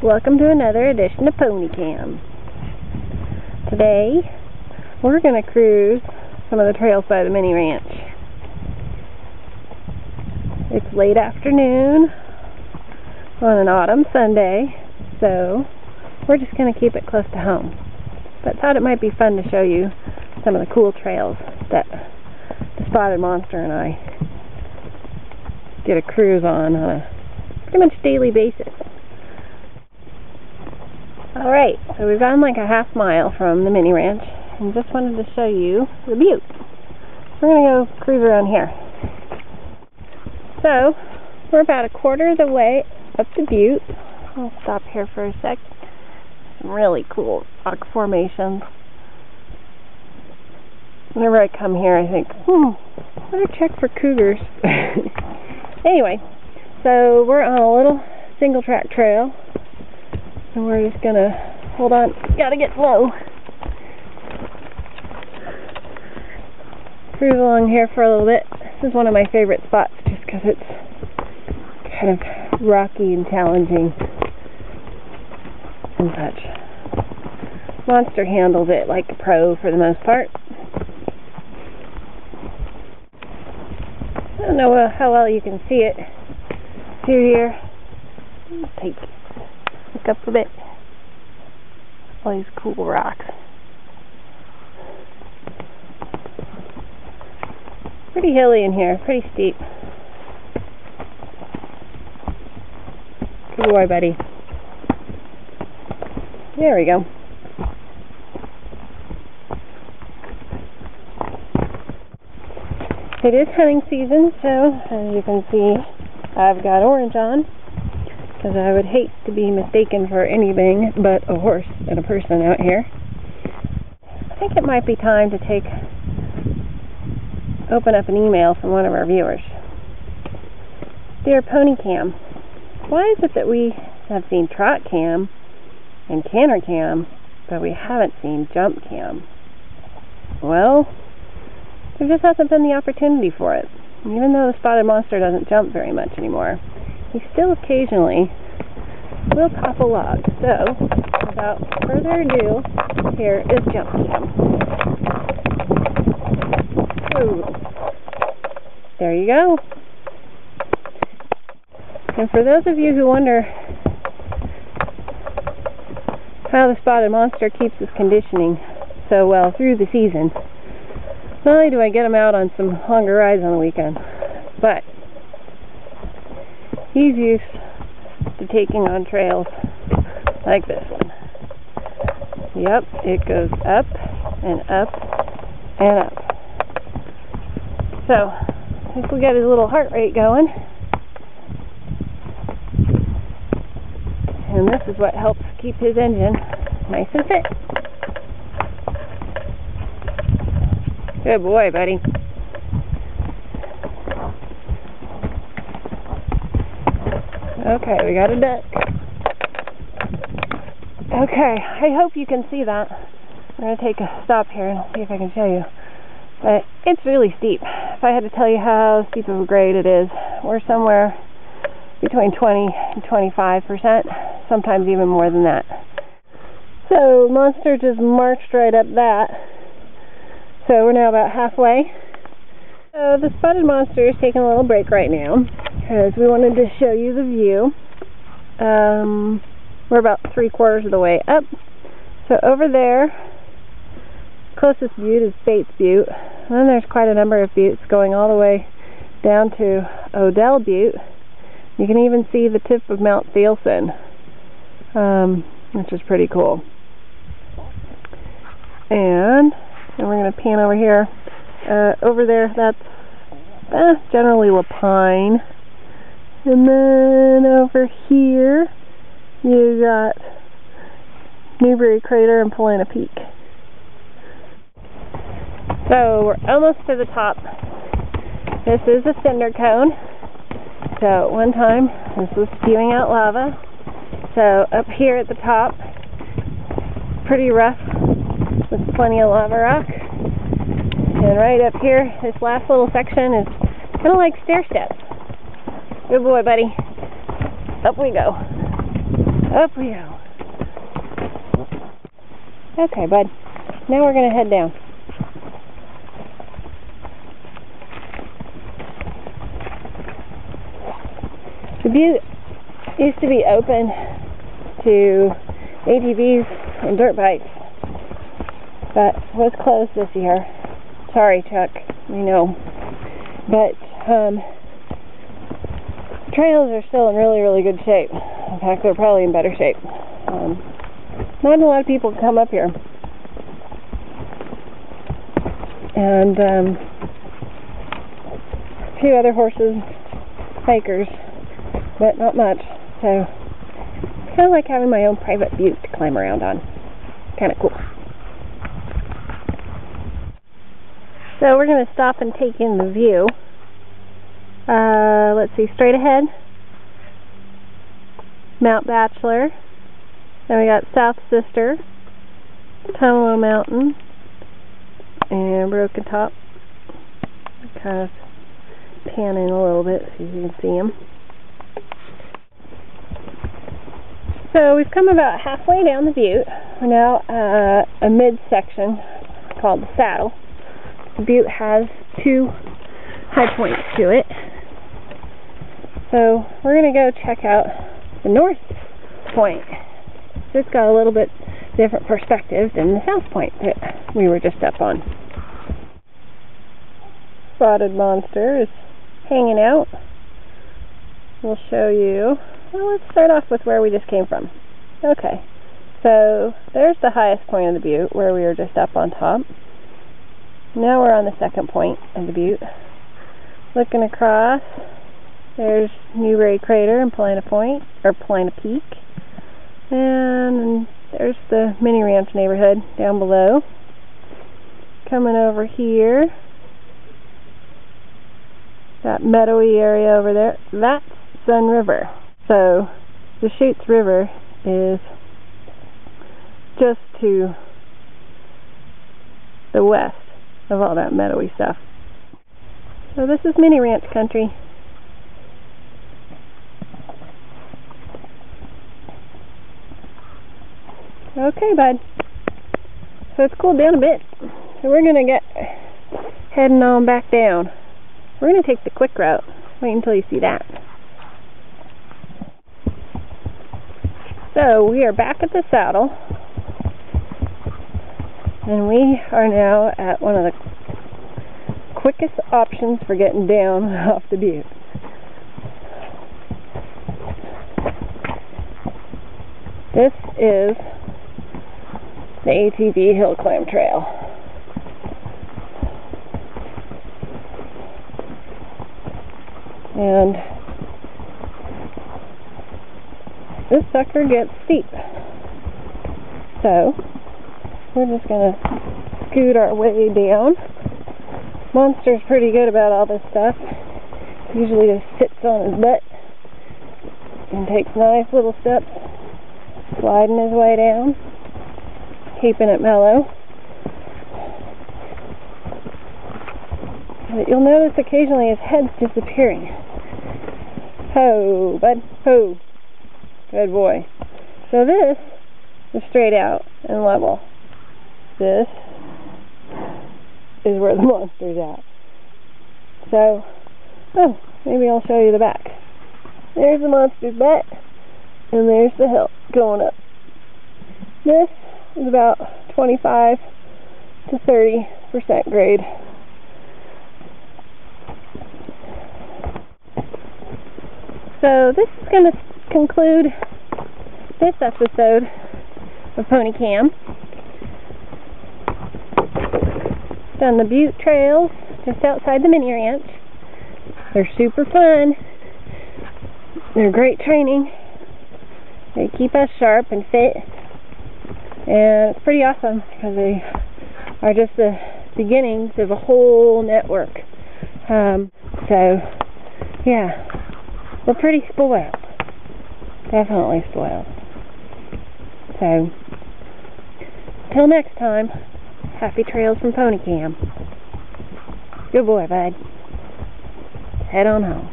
Welcome to another edition of Pony Cam. Today, we're going to cruise some of the trails by the mini ranch. It's late afternoon on an autumn Sunday, so we're just going to keep it close to home. But thought it might be fun to show you some of the cool trails that the Spotted Monster and I get a cruise on a pretty much daily basis. Alright, so we've gone like a half mile from the mini ranch and just wanted to show you the Butte. We're going to go cruise around here. So, we're about a quarter of the way up the Butte. I'll stop here for a sec. Some really cool rock formations. Whenever I come here I think, better check for cougars. Anyway, so we're on a little single track trail. And we're just gonna hold on, gotta get low. Cruise along here for a little bit. This is one of my favorite spots just because it's kind of rocky and challenging and such. Monster handles it like a pro for the most part. I don't know how well you can see it through here. Look up a bit. All these cool rocks. Pretty hilly in here, pretty steep. Good boy, buddy. There we go. It is hunting season, so as you can see, I've got orange on. Because I would hate to be mistaken for anything but a horse and a person out here. I think it might be time to open up an email from one of our viewers. Dear Pony Cam, why is it that we have seen Trot Cam and Canter Cam, but we haven't seen Jump Cam? Well, there just hasn't been the opportunity for it. Even though the Spotted Monster doesn't jump very much anymore, he still occasionally will pop a log. So, without further ado, here is Jump Cam. Ooh. There you go. And for those of you who wonder how the Spotted Monster keeps his conditioning so well through the season, not only do I get him out on some longer rides on the weekend, but he's used to taking on trails like this one. Yep, it goes up and up and up. So, if we got his little heart rate going, and this is what helps keep his engine nice and fit. Good boy, buddy. Okay, we got a duck. Okay, I hope you can see that. I'm going to take a stop here and see if I can show you. But it's really steep. If I had to tell you how steep of a grade it is, we're somewhere between 20 and 25%, sometimes even more than that. So, Monster just marched right up that. So, we're now about halfway. So, the Spotted Monster is taking a little break right now, because we wanted to show you the view. We're about 3/4 of the way up. So over there, closest butte is Bates Butte. And then there's quite a number of buttes going all the way down to Odell Butte. You can even see the tip of Mount Thielsen, which is pretty cool. And we're going to pan over here. Over there, that's generally Lapine. And then over here, you got Newberry Crater and Polana Peak. So we're almost to the top. This is a cinder cone. So at one time, this was spewing out lava. So up here at the top, pretty rough with plenty of lava rock. And right up here, this last little section is kind of like stair steps. Good boy, buddy. Up we go. Up we go. Okay, bud. Now we're going to head down. The Butte used to be open to ATVs and dirt bikes, but was closed this year. Sorry, Chuck, we know. But trails are still in really, really good shape. In fact, they're probably in better shape. Not a lot of people come up here. And a few other horses, hikers, but not much. So it's kind of like having my own private butte to climb around on. Kind of cool. So we're going to stop and take in the view. Let's see, straight ahead, Mount Bachelor. Then we got South Sister, Tumalo Mountain, and Broken Top. Kind of pan in a little bit so you can see them. So we've come about halfway down the Butte. We're now at a midsection called the Saddle. The Butte has two high points to it. So we're going to go check out the north point. It's got a little bit different perspective than the south point that we were just up on. Spotted monster is hanging out. We'll show you. Well, let's start off with where we just came from. Okay, so there's the highest point of the Butte where we were just up on top. Now we're on the second point of the Butte. Looking across, there's Newberry Crater and Polina Point, or Polina Peak. And there's the mini ranch neighborhood down below. Coming over here, that meadowy area over there, that's Sun River. So the Chutes River is just to the west of all that meadowy stuff. So this is mini ranch country. Okay, bud. So it's cooled down a bit. So we're going to get heading on back down. We're going to take the quick route. Wait until you see that. So we are back at the Saddle. And we are now at one of the quickest options for getting down off the Butte. This is the ATV Hill Climb Trail. And this sucker gets steep. So we're just going to scoot our way down. Monster's pretty good about all this stuff. Usually just sits on his butt and takes nice little steps, sliding his way down, keeping it mellow. But you'll notice occasionally his head's disappearing. Ho, bud, ho. Good boy. So this is straight out and level. This is where the monster's at. So, maybe I'll show you the back. There's the monster's butt, and there's the hill going up. This is about 25 to 30% grade. So this is going to conclude this episode of Pony Cam. Done the Butte trails just outside the mini ranch. They're super fun. They're great training. They keep us sharp and fit. And it's pretty awesome because they are just the beginnings of a whole network. So, yeah. We're pretty spoiled. Definitely spoiled. So, till next time, happy trails from Pony Cam. Good boy, bud. Head on home.